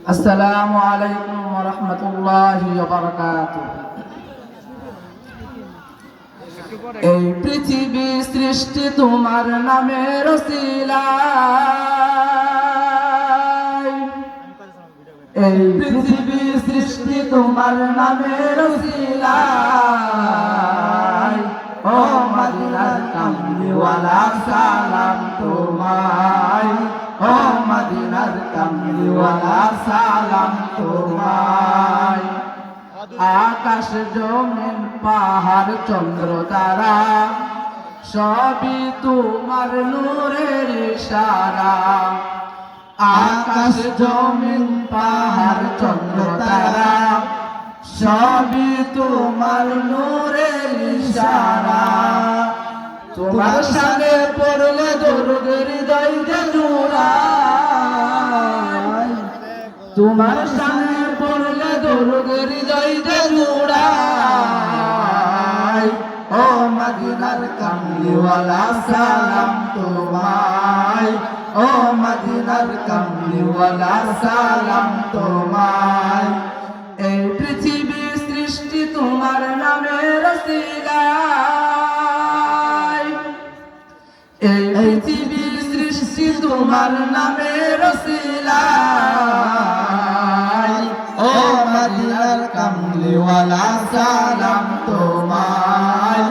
আসসালামু আলাইকুম ওয়া রাহমাতুল্লাহি ওয়া বারাকাতুহু। এই পৃথিবী সৃষ্টি তোমার নামের ওসিলায়, এই পৃথিবী সৃষ্টি তোমার নামের ওসিলায়। ও মদিনার কামলিওয়ালা সালাম তোমায়, ও মদিনার কামলিওয়ালা সালাম তোমায়। আকাশ জমিন পাহাড় চন্দ্র তারা সবই তোমার নূরের ইশারা। আকাশ জমিন পাহাড় চন্দ্র তারা সবই তোমার নূরের ইশারা। তোমার শানে পড়লে দরুদ হৃদয় জুড়ায়, তোমার শানে পড়লে দরুদ হৃদয় জুড়ায়। ও মদিনার কামলিওয়ালা সালাম তোমায়, ও মদিনার কামলিওয়ালা সালাম তোমায়। এই পৃথিবী সৃষ্টি তোমার নামের ওসিলায়, এই পৃথিবী সৃষ্টি তোমার নামের ওসিলায়। ও মদিনার কামলিওয়ালা সালাম তোমায়,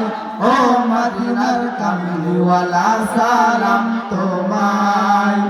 ও মদিনার কামলিওয়ালা সালাম তোমায়।